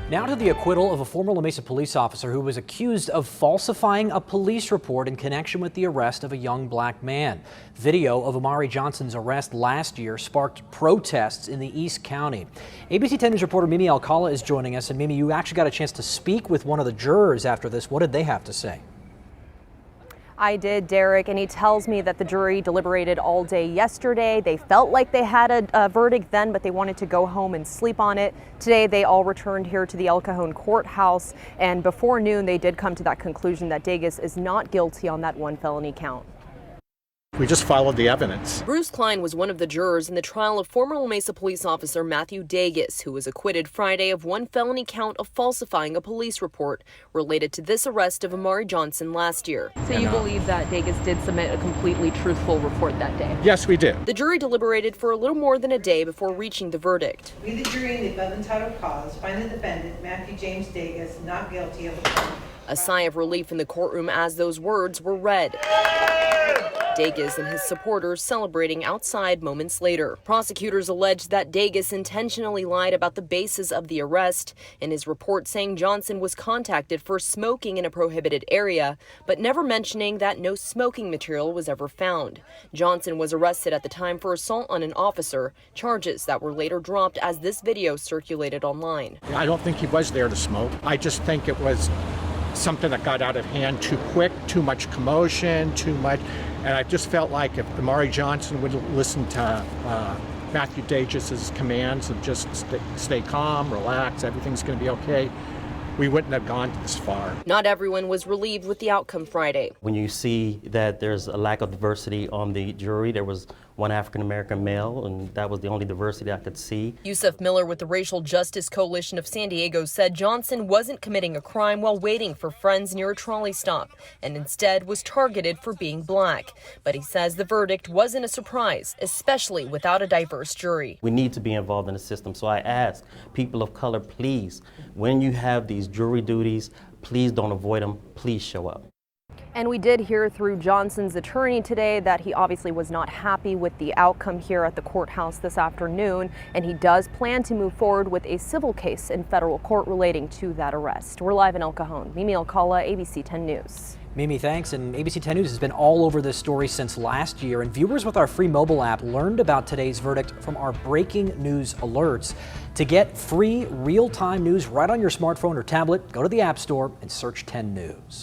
Now to the acquittal of a former La Mesa police officer who was accused of falsifying a police report in connection with the arrest of a young black man. Video of Amari Johnson's arrest last year sparked protests in the East County. ABC 10 News reporter Mimi Alcala is joining us. And Mimi, you actually got a chance to speak with one of the jurors after this. What did they have to say? I did, Derek, and he tells me that the jury deliberated all day yesterday. They felt like they had a verdict then, but they wanted to go home and sleep on it. Today, they all returned here to the El Cajon courthouse, and before noon, they did come to that conclusion that Davis is not guilty on that one felony count. We just followed the evidence. Bruce Klein was one of the jurors in the trial of former La Mesa police officer Matthew Davis, who was acquitted Friday of one felony count of falsifying a police report related to this arrest of Amari Johnson last year. So you believe that Davis did submit a completely truthful report that day? Yes, we do. The jury deliberated for a little more than a day before reaching the verdict. We, the jury in the above entitled cause, find the defendant, Matthew James Davis, not guilty of the crime. A sigh of relief in the courtroom as those words were read. Davis and his supporters celebrating outside moments later. Prosecutors alleged that Davis intentionally lied about the basis of the arrest in his report, saying Johnson was contacted for smoking in a prohibited area, but never mentioning that no smoking material was ever found. Johnson was arrested at the time for assault on an officer, charges that were later dropped as this video circulated online. I don't think he was there to smoke. I just think it was something that got out of hand too quick, too much commotion, too much. And I just felt like if Amari Johnson would listen to Matthew Davis's commands of just stay calm, relax, everything's going to be okay, we wouldn't have gone this far. Not everyone was relieved with the outcome Friday. When you see that there's a lack of diversity on the jury, there was one African-American male, and that was the only diversity I could see. Yusuf Miller with the Racial Justice Coalition of San Diego said Johnson wasn't committing a crime while waiting for friends near a trolley stop, and instead was targeted for being black. But he says the verdict wasn't a surprise, especially without a diverse jury. We need to be involved in the system, so I ask people of color, please, when you have these jury duties, please don't avoid them, please show up. And we did hear through Johnson's attorney today that he obviously was not happy with the outcome here at the courthouse this afternoon, and he does plan to move forward with a civil case in federal court relating to that arrest. We're live in El Cajon. Mimi Alcala, ABC 10 News. Mimi, thanks. And ABC 10 News has been all over this story since last year, and viewers with our free mobile app learned about today's verdict from our breaking news alerts. To get free real-time news right on your smartphone or tablet, go to the App Store and search 10 News.